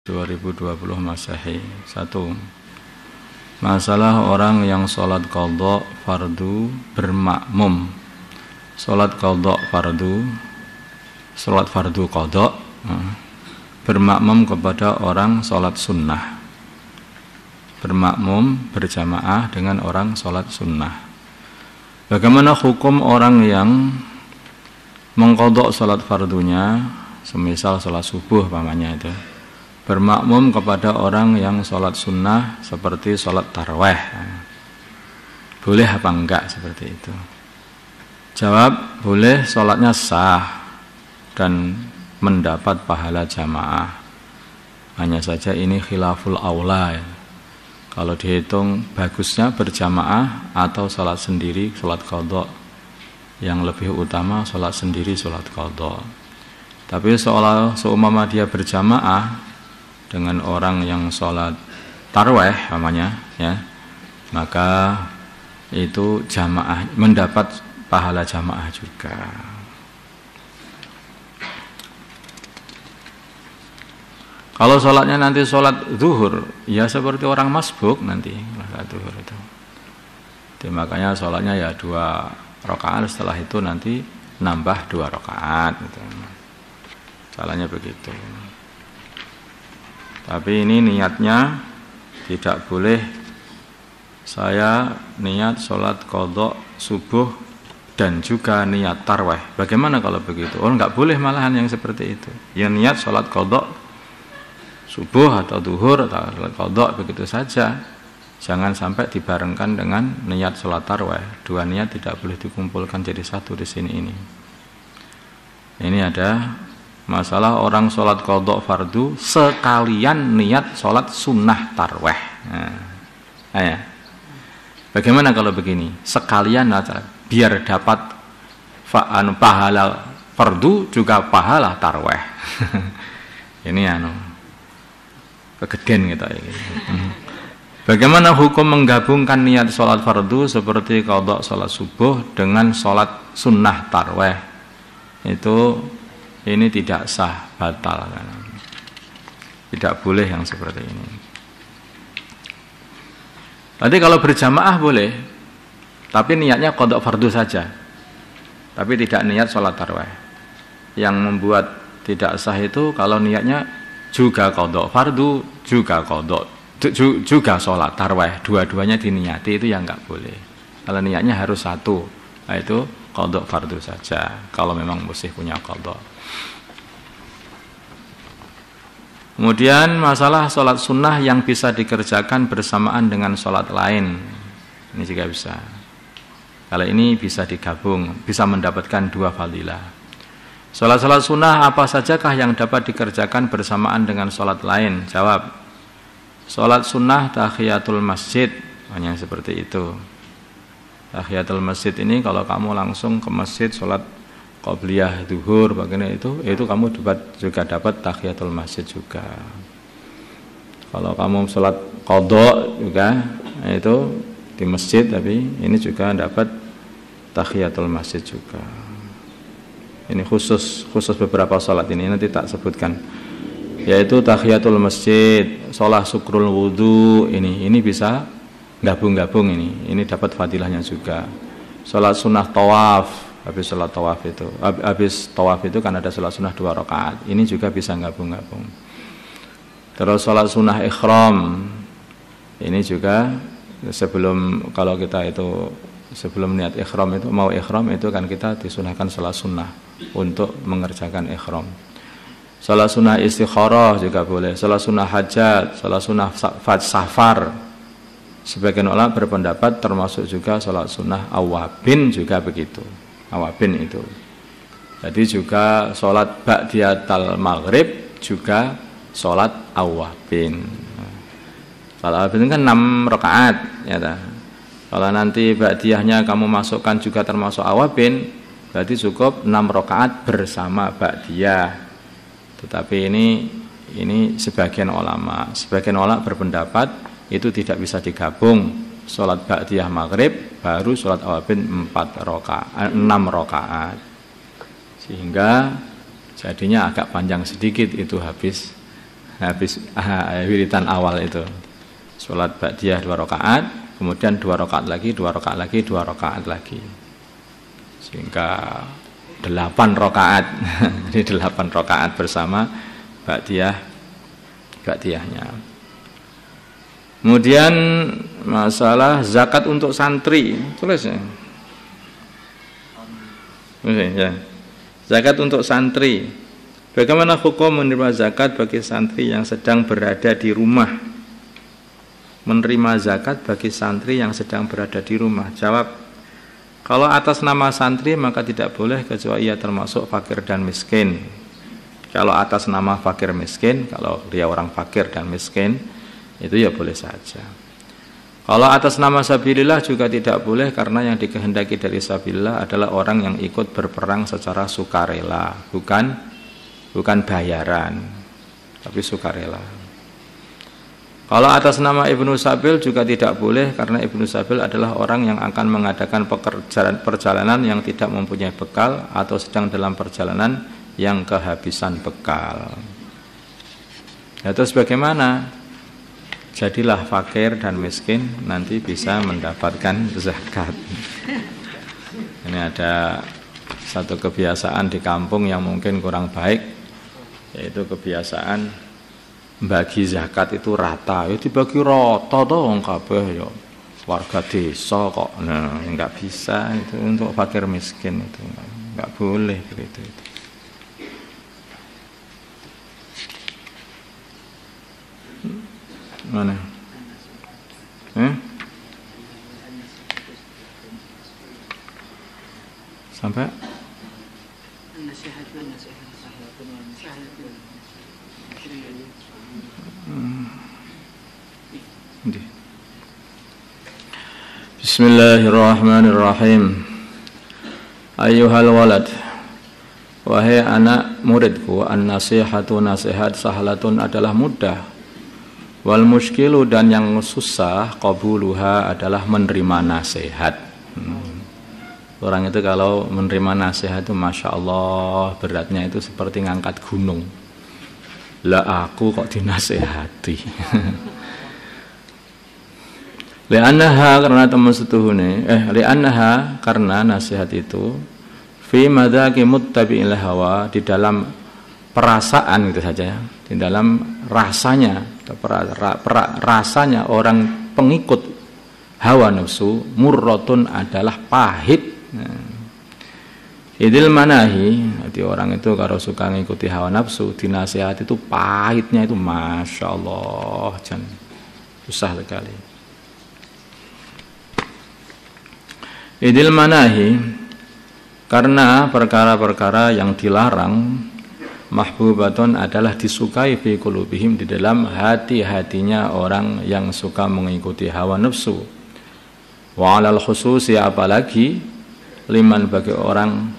2020 Masehi. 1. Masalah orang yang sholat qadha fardu bermakmum. Sholat qadha fardu, sholat fardu qadha bermakmum kepada orang sholat sunnah. Bermakmum berjamaah dengan orang sholat sunnah. Bagaimana hukum orang yang mengqadha sholat fardunya, semisal sholat subuh pamannya itu, bermakmum kepada orang yang sholat sunnah seperti sholat taraweh, boleh apa enggak seperti itu? Jawab, boleh, sholatnya sah dan mendapat pahala jamaah. Hanya saja ini khilaful aula ya. Kalau dihitung bagusnya berjamaah atau sholat sendiri, sholat qadha. Yang lebih utama sholat sendiri, sholat qadha. Tapi seumpama dia berjamaah dengan orang yang sholat tarawih namanya ya, maka itu jamaah mendapat pahala jamaah juga. Kalau sholatnya nanti sholat zuhur, ya seperti orang masbuk nanti sholat zuhur itu. Jadi makanya sholatnya ya 2 rakaat, setelah itu nanti nambah 2 rakaat gitu. Caranya begitu. Tapi ini niatnya tidak boleh saya niat sholat qadha subuh dan juga niat tarawih. Bagaimana kalau begitu? Oh, enggak boleh malahan yang seperti itu. Ya niat sholat qadha subuh atau zuhur atau sholat qadha begitu saja. Jangan sampai dibarengkan dengan niat sholat tarawih. 2 niat tidak boleh dikumpulkan jadi satu di sini ini. Ini ada masalah orang sholat qadha fardu sekalian niat sholat sunnah tarawih. Nah, bagaimana kalau begini? Sekalian biar dapat pahala fardu juga pahala tarawih. Ini kegeden gitu. Bagaimana hukum menggabungkan niat sholat fardu seperti qadha sholat subuh dengan sholat sunnah tarawih? Ini tidak sah, batal. Tidak boleh yang seperti ini. Nanti kalau berjamaah boleh, tapi niatnya qadha fardu saja, tapi tidak niat sholat tarawih. Yang membuat tidak sah itu kalau niatnya juga qadha fardu, juga sholat tarawih, dua-duanya diniati, itu yang enggak boleh. Kalau niatnya harus satu, yaitu qadha fardu saja, kalau memang mesti punya qadha. Kemudian masalah sholat sunnah yang bisa dikerjakan bersamaan dengan sholat lain, ini juga bisa. Kalau ini bisa digabung, bisa mendapatkan 2 fadilah. Sholat sunnah apa sajakah yang dapat dikerjakan bersamaan dengan sholat lain? Jawab, sholat sunnah tahiyatul masjid, hanya seperti itu. Tahiyatul masjid ini kalau kamu langsung ke masjid sholat qobliyah zuhur bagaimana itu kamu juga dapat tahiyatul masjid juga. Kalau kamu sholat qadha juga itu di masjid, tapi ini juga dapat tahiyatul masjid juga. Ini khusus beberapa sholat ini nanti tak sebutkan, yaitu tahiyatul masjid, sholat syukrul wudu, ini bisa gabung ini dapat fadilahnya juga. Sholat sunnah tawaf, habis sholat tawaf itu, habis tawaf itu kan ada sholat sunnah 2 rakaat, ini juga bisa gabung-gabung. Terus sholat sunnah ikhram, ini juga kalau kita itu sebelum niat ikhram itu, mau ikhram itu kan kita disunahkan sholat sunnah untuk mengerjakan ikhram. Sholat sunnah istikharah juga boleh, sholat sunnah hajat, sholat sunnah safar. Sebagian ulama berpendapat termasuk juga sholat sunnah awabin juga begitu. Awabin itu. Jadi juga sholat ba'diyatal maghrib juga sholat awabin. Sholat awabin kan 6 rakaat ya ta. Kalau nanti ba'diyahnya kamu masukkan juga termasuk awabin, berarti cukup 6 rakaat bersama ba'diyah. Tetapi ini sebagian ulama berpendapat itu tidak bisa digabung. Sholat ba'diyah maghrib baru sholat awabin 6 rakaat, sehingga jadinya agak panjang sedikit itu habis habis wiritan awal itu. Sholat ba'diyah 2 rakaat, kemudian 2 rakaat lagi, 2 rakaat lagi, 2 rakaat lagi. Sehingga 8 rakaat. Jadi 8 rakaat bersama ba'diyahnya. Kemudian masalah zakat untuk santri, tulis ya. Ya. Zakat untuk santri. Bagaimana hukum menerima zakat bagi santri yang sedang berada di rumah? Menerima zakat bagi santri yang sedang berada di rumah. Jawab, kalau atas nama santri maka tidak boleh kecuali ia termasuk fakir dan miskin. Kalau atas nama fakir miskin, kalau dia orang fakir dan miskin, itu ya boleh saja. Kalau atas nama sabilillah juga tidak boleh, karena yang dikehendaki dari sabilillah adalah orang yang ikut berperang secara sukarela, bukan bayaran, tapi sukarela. Kalau atas nama Ibnu Sabil juga tidak boleh, karena Ibnu Sabil adalah orang yang akan mengadakan perjalanan yang tidak mempunyai bekal atau sedang dalam perjalanan yang kehabisan bekal. Ya, terus bagaimana? Jadilah fakir dan miskin, nanti bisa mendapatkan zakat. Ini ada satu kebiasaan di kampung yang mungkin kurang baik, yaitu kebiasaan bagi zakat itu rata. Ya dibagi rata dong kabeh ya. Warga desa kok. Nah, enggak bisa itu untuk fakir miskin itu. Enggak boleh begitu itu. Mana? Sampai? Bismillahirrahmanirrahim. Ayyuhal walad, wahai anak muridku, an-nasihatu nasihat sahlatun adalah mudah. Wal muskilu dan yang susah qabuluha adalah menerima nasihat. Orang itu kalau menerima nasihat itu Masya Allah beratnya itu seperti ngangkat gunung. Lah aku kok dinasehati. Li'annaha karena teman setuhune li'annaha karena nasihat itu fi madzaqi muttabi'il hawa, di dalam perasaan gitu saja ya, di dalam rasanya rasanya orang pengikut hawa nafsu murratun adalah pahit. Idil manahi, jadi orang itu kalau suka mengikuti hawa nafsu dinasihati itu pahitnya itu Masya Allah, susah sekali. Idil manahi karena perkara-perkara yang dilarang mahbubatun adalah disukai fi qulubihim, di dalam hati-hatinya orang yang suka mengikuti hawa nafsu. Wa 'alal khususi, apalagi liman bagi orang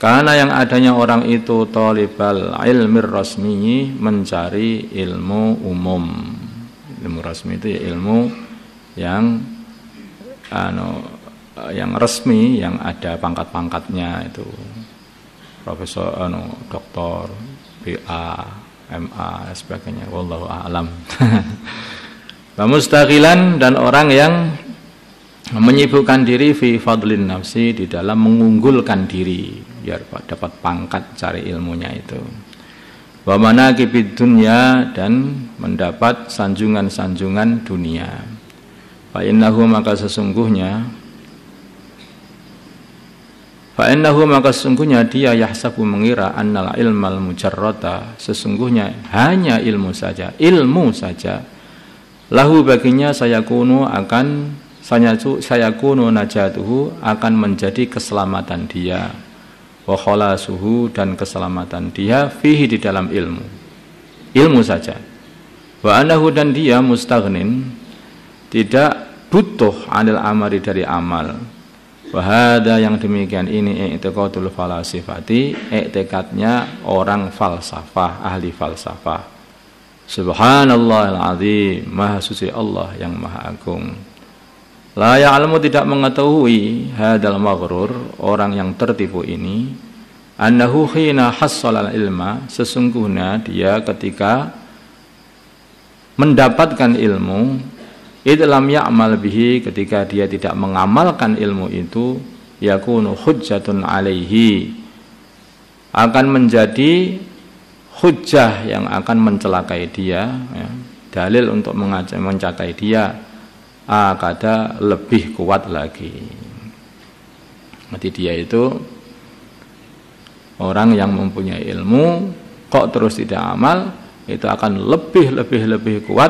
karena yang adanya orang itu talibal ilmir rasmi, mencari ilmu umum. Ilmu rasmi itu ya ilmu yang yang resmi, yang ada pangkat-pangkatnya itu. Profesor, doktor, BA, MA, dan sebagainya. Wallahu a'lam. Mustaghilan dan orang yang menyibukkan diri fi fadlin nafsi, di dalam mengunggulkan diri biar dapat pangkat cari ilmunya itu. Wa manaqibid dunya, dan mendapat sanjungan-sanjungan dunia. Fa innahu maka sesungguhnya dia yahsabu mengira annal ilmal mujarrata, sesungguhnya hanya ilmu saja lahu baginya sayakunu najatuhu, akan menjadi keselamatan dia, wa khalasuhu, dan keselamatan dia fihi, di dalam ilmu saja. Wa anahu, dan dia mustaghnin, tidak butuh anil amali, dari amal. Wahada, yang demikian ini i'tiqadul falasifati, i'tikadnya orang falsafah, ahli falsafah. Subhanallahil azim, maha suci Allah yang maha agung. La ya'lamu, tidak mengetahui hadal maghrur, orang yang tertipu ini, Annahu khina hassala ilma, sesungguhnya dia ketika mendapatkan ilmu, idlam ya'mal bihi, ketika dia tidak mengamalkan ilmu itu, yakunu hujjatun alaihi, akan menjadi hujjah yang akan mencelakai dia, ya, dalil untuk mencakai dia akada lebih kuat lagi. Berarti dia itu orang yang mempunyai ilmu kok terus tidak amal, itu akan lebih kuat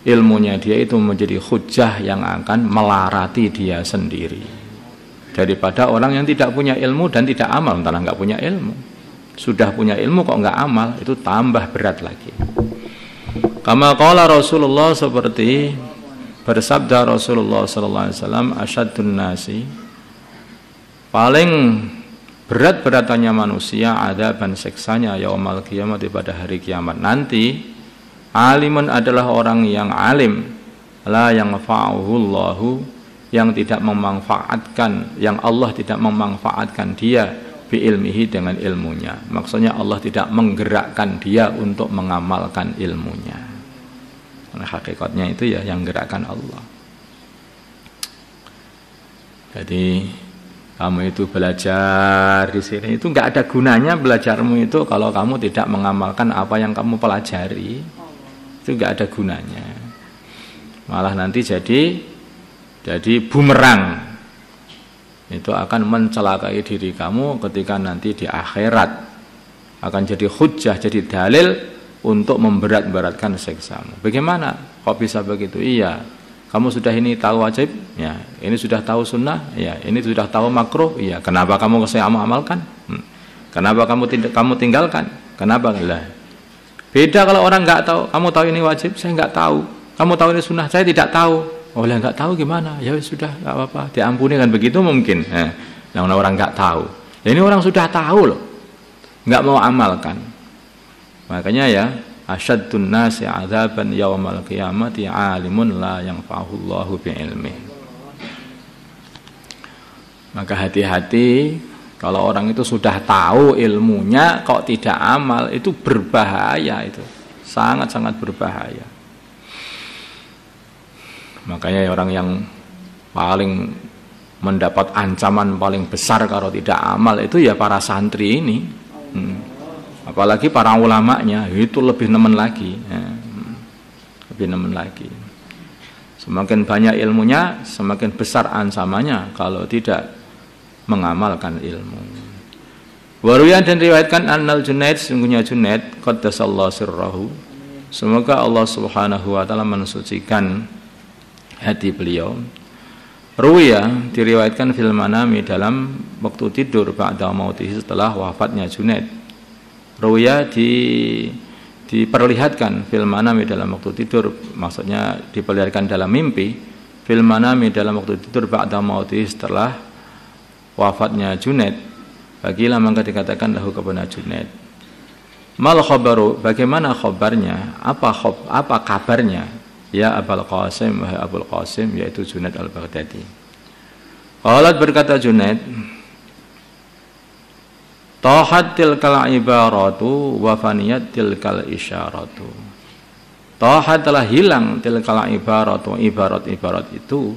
ilmunya dia itu menjadi hujjah yang akan melarati dia sendiri daripada orang yang tidak punya ilmu dan tidak amal. Entah nggak punya ilmu, sudah punya ilmu kok nggak amal, itu tambah berat lagi. Kama qala Rasulullah, seperti bersabda Rasulullah sallallahu alaihi wasallam, asyaddun nasi, paling berat-beratannya manusia adaban siksanya yaumal kiamat, pada hari kiamat nanti, alimun adalah orang yang alim, la yang fa'uhullahu, yang tidak memanfaatkan, yang Allah tidak memanfaatkan dia bi ilmihi, dengan ilmunya. Maksudnya Allah tidak menggerakkan dia untuk mengamalkan ilmunya. Karena hakikatnya itu ya yang gerakkan Allah. Jadi kamu itu belajar di sini itu nggak ada gunanya belajarmu itu kalau kamu tidak mengamalkan apa yang kamu pelajari, itu nggak ada gunanya. Malah nanti jadi bumerang, itu akan mencelakai diri kamu ketika nanti di akhirat, akan jadi hujjah, jadi dalil untuk memberat-beratkan siksamu. Bagaimana kok bisa begitu? Iya, kamu sudah ini tahu wajib, ya. Ini sudah tahu sunnah, ya. Ini sudah tahu makruh, iya. Kenapa kamu saya amalkan? Kenapa kamu tinggalkan? Kenapa? Lah. Beda kalau orang nggak tahu. Kamu tahu ini wajib, saya nggak tahu. Kamu tahu ini sunnah, saya tidak tahu. Oh, lah nggak tahu gimana? Ya sudah, nggak apa-apa. Diampuni kan begitu mungkin. Yang orang nggak tahu. Ya, ini orang sudah tahu loh, nggak mau amalkan. Makanya ya, asyaddun nasi adzaban yaumal qiyamati alimun la yanfa'ullahu bi'ilmi. Maka hati-hati kalau orang itu sudah tahu ilmunya kok tidak amal, itu berbahaya, itu sangat-sangat berbahaya. Makanya orang yang paling mendapat ancaman paling besar kalau tidak amal itu ya para santri ini. Apalagi para ulamanya, itu lebih nemen lagi, ya. Lebih nemen lagi. Semakin banyak ilmunya, semakin besar ancamannya kalau tidak mengamalkan ilmu. Waruyan, dan riwayatkan annal Junaid, sungguhnya Junaid qaddasallahu sirrahu, semoga Allah Subhanahu wa taala mensucikan hati beliau. Ruya, diriwayatkan fil manami, dalam waktu tidur, ba'da mautihi, setelah wafatnya Junaid. Ruya diperlihatkan fil manami, dalam waktu tidur, maksudnya diperlihatkan dalam mimpi, fil manami, dalam waktu tidur, ba'da mautihi, setelah wafatnya Junaid. Bagilah, maka dikatakan lahu kepada Junaid, mal khabaru, bagaimana khabarnya, apa kabarnya, ya Abul Qasim, wahai Abul Qasim, yaitu Junaid al-Baghdadi. Qalat, berkata Junaid, tahat tilkal ibaratu wa faniyat tilkal isyaratu. Tahat, telah hilang, tilkal ibaratu, ibarat-ibarat itu,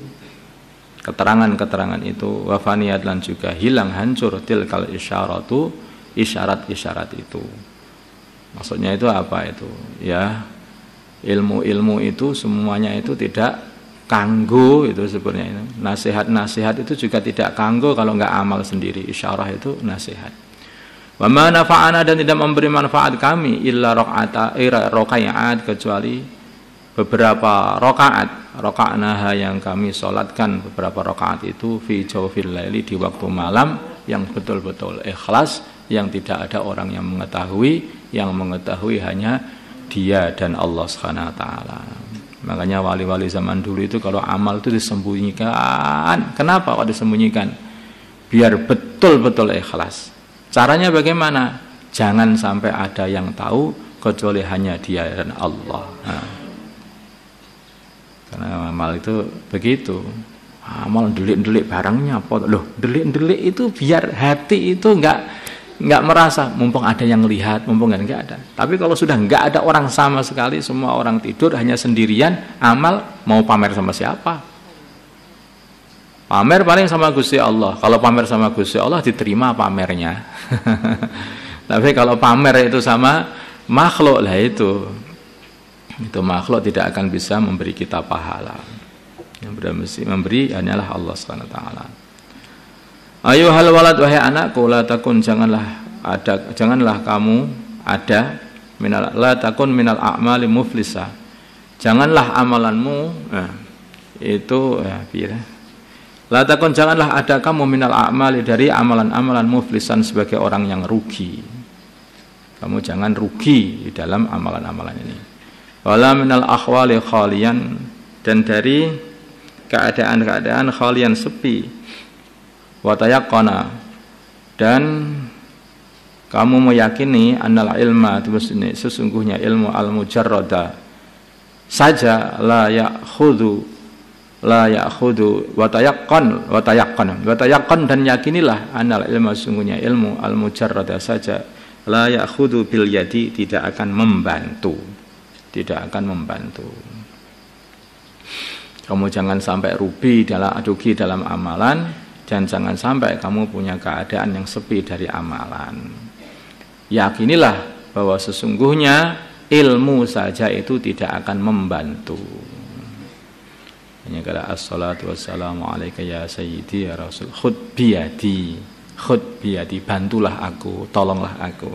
keterangan-keterangan itu, wa faniyat, dan juga hilang, hancur, tilkal isyaratu, isyarat-isyarat itu. Maksudnya itu apa itu? Ya, ilmu-ilmu itu semuanya itu tidak kanggo, itu sebenarnya itu. Nasihat-nasihat itu juga tidak kanggo kalau nggak amal sendiri. Isyarah itu nasihat. Wa ma nafa'ana, dan tidak memberi manfaat kami illa rakaat, kecuali beberapa rakaat, raka'naha, yang kami salatkan beberapa rakaat itu, fi jawfil laili, di waktu malam, yang betul-betul ikhlas, yang tidak ada orang yang mengetahui hanya Dia dan Allah Subhanahu wa taala. Makanya wali-wali zaman dulu itu kalau amal itu disembunyikan. Kenapa kok disembunyikan? Biar betul-betul ikhlas. Caranya bagaimana? Jangan sampai ada yang tahu kecuali hanya Dia dan Allah. Karena amal itu begitu. Amal delik-delik barangnya apa? Loh, delik-delik itu biar hati itu enggak nggak merasa, mumpung ada yang lihat, mumpung nggak ada. Tapi kalau sudah nggak ada orang sama sekali, semua orang tidur, hanya sendirian, amal mau pamer sama siapa? Pamer paling sama Gusti Allah. Kalau pamer sama Gusti Allah diterima pamernya. Tapi kalau pamer itu sama makhluk lah itu makhluk tidak akan bisa memberi kita pahala. Yang mesti memberi hanyalah Allah Subhanahu wa taala. Ayuhal walad, wahai anakku, la takun, janganlah kamu ada la takun minal a'mali muflisa. Janganlah amalanmu la takun, janganlah ada kamu minal a'mali, dari amalan-amalan muflisan, sebagai orang yang rugi. Kamu jangan rugi di dalam amalan-amalan ini. Wala minal akhwali khalian, dan dari keadaan-keadaan khalian, sepi. Watayaqqana, dan kamu meyakini annal ilma, sesungguhnya ilmu al-mujarrada saja, la ya'khudhu watayaqqan, dan yakinilah annal ilma, sesungguhnya ilmu al-mujarrada saja, la ya'khudhu bil yadi, tidak akan membantu. Kamu jangan sampai rugi dalam amalan, dan jangan sampai kamu punya keadaan yang sepi dari amalan. Yakinilah bahwa sesungguhnya ilmu saja itu tidak akan membantu. Hanya kala as-salatu wassalamu alaika ya sayyidi ya rasul, khud biyadi, bantulah aku, tolonglah aku.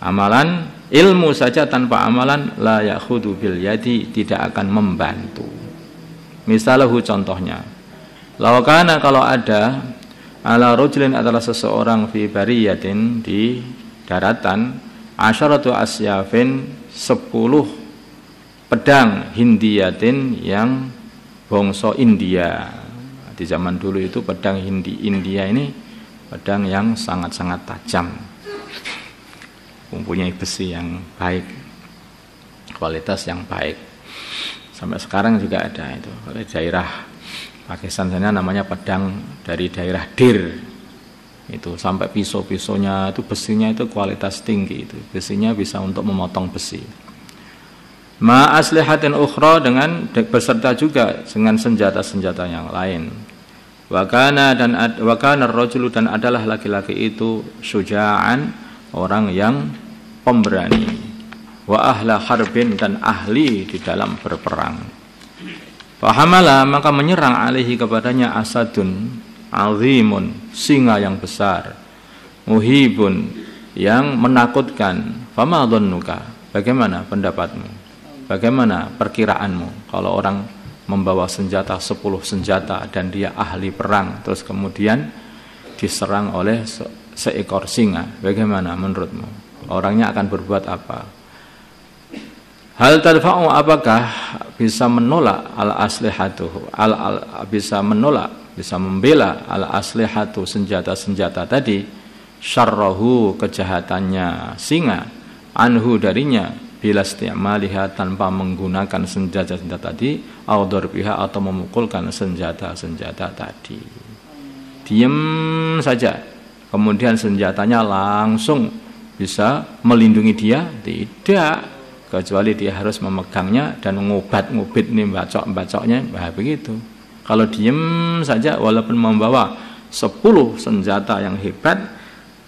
Amalan, ilmu saja tanpa amalan, la ya'khudhu bil yadi, tidak akan membantu. Misalnya contohnya, lawakana, kalau ada, ala rajulin, adalah seseorang, fi bariyatin, di daratan, asyaratu asyafin, 10 pedang, hindiyatin, yang bangsa India. Di zaman dulu itu pedang India ini pedang yang sangat-sangat tajam, mempunyai besi yang baik, kualitas yang baik. Sampai sekarang juga ada itu. Oleh daerah Pakistan sana namanya pedang dari daerah Dir. Itu sampai pisau-pisaunya itu besinya itu kualitas tinggi itu. Besinya bisa untuk memotong besi. Ma aslihatin ukhra, dengan beserta juga dengan senjata-senjata yang lain. Wa kana ar-rajulu, dan adalah laki-laki itu, syuja'an, orang yang pemberani. Wa ahla harbin, dan ahli di dalam berperang. Fahamala, maka menyerang alaihi, kepadanya, asadun azimun, singa yang besar, muhibun, yang menakutkan. Fama dhannuka, bagaimana pendapatmu, bagaimana perkiraanmu kalau orang membawa senjata 10 senjata dan dia ahli perang, terus kemudian diserang oleh seekor singa, bagaimana menurutmu? Orangnya akan berbuat apa? Hal tadfa'u, apakah bisa menolak al-aslihatu, bisa menolak, bisa membela al-aslihatu, senjata-senjata tadi, syarrahu, kejahatannya singa, anhu, darinya, bila isti'maliha, tanpa menggunakan senjata-senjata tadi, au darbiha, atau memukulkan senjata-senjata tadi. Diam saja, kemudian senjatanya langsung bisa melindungi dia? Tidak, kecuali dia harus memegangnya dan ngobat-ngobit nih, bacok-bacoknya, begitu. Kalau diam saja, walaupun membawa 10 senjata yang hebat,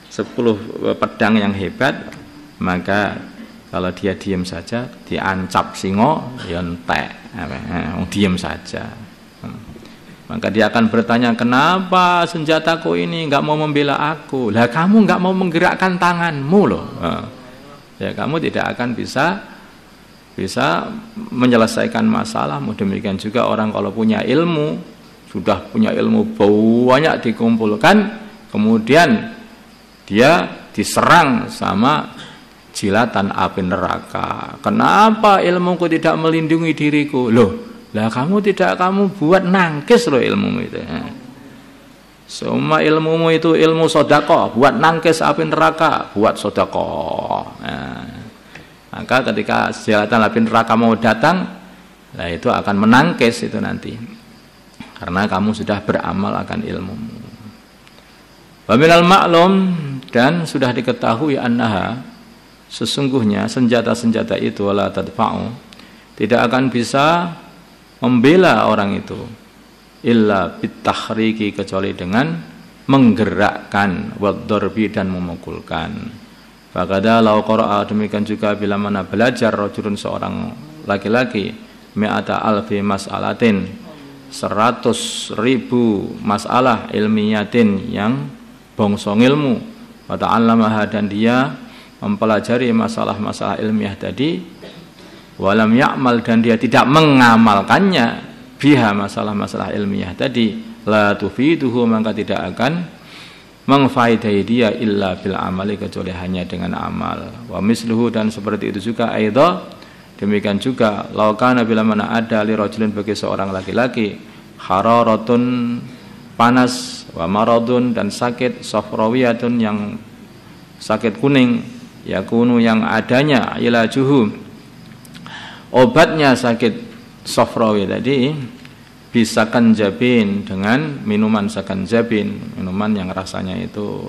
10 pedang yang hebat, maka kalau dia diam saja, diancap singo, ya entek, diam saja. Maka dia akan bertanya, kenapa senjataku ini nggak mau membela aku? Lah kamu nggak mau menggerakkan tanganmu loh. Ya kamu tidak akan bisa menyelesaikan masalahmu. Demikian juga orang kalau punya ilmu, sudah punya ilmu banyak dikumpulkan, kemudian dia diserang sama jilatan api neraka. Kenapa ilmuku tidak melindungi diriku? Loh, lah kamu buat nangkis loh ilmumu itu. Semua ilmumu itu ilmu sedekah, buat nangkis api neraka, buat sedekah. Maka ketika jilatan api neraka mau datang, nah itu akan menangkis itu nanti. Karena kamu sudah beramal akan ilmumu. Wa minal ma'lum, Dan sudah diketahui annaha, sesungguhnya senjata-senjata itu la tadfa'u, tidak akan bisa membela orang itu illa bitahriki, kecuali dengan menggerakkan, waddarbi, dan memukulkan. Fakada lau qara'a, demikian juga bila mana belajar rajulun, seorang laki-laki, mi'ata alfi mas'alatin, 100.000 masalah ilmiyatin yang bongsong ilmu, wa ta'allamaha, dan dia mempelajari masalah-masalah ilmiah tadi, walam ya'mal, dan dia tidak mengamalkannya, biha, masalah-masalah ilmiah tadi, la tufiduhu, maka tidak akan mengfaidai dia illa bil amali, kecuali hanya dengan amal. Wa misluhu, dan seperti itu juga aidha, demikian juga laukana, bila mana ada li rajulin, bagi seorang laki-laki, hararatun, panas, wa maradun, dan sakit, safrawiyatun, yang sakit kuning, yakunu, yang adanya, ilajuhu, obatnya sakit safrawi tadi, bisa kanjabin, dengan minuman sakanjabin, minuman yang rasanya itu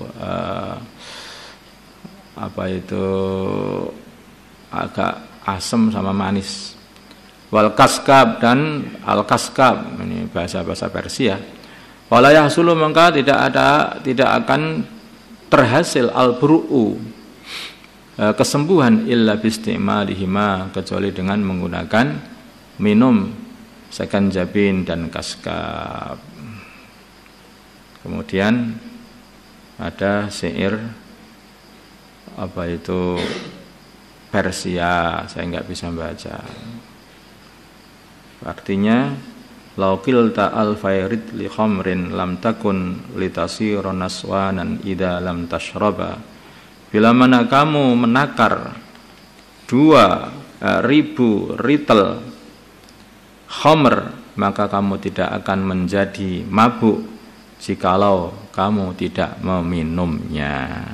agak asam sama manis. Wal kaskab, dan al kaskab, ini bahasa-bahasa Persia. Wala yahsulu, maka tidak akan terhasil al buru'u, kesembuhan, illa bistimalihima, kecuali dengan menggunakan minum sakanjabin dan kaskab. Kemudian ada syair Persia, saya nggak bisa baca. Artinya, laukil ta'al fairid li khamrin lam takun litasira naswanan idza lam tashraba. Bila mana kamu menakar 2.000 ritel khamr, maka kamu tidak akan menjadi mabuk jikalau kamu tidak meminumnya.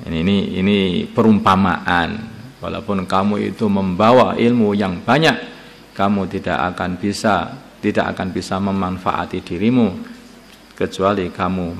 Ini perumpamaan. Walaupun kamu itu membawa ilmu yang banyak, kamu tidak akan bisa memanfaati dirimu kecuali kamu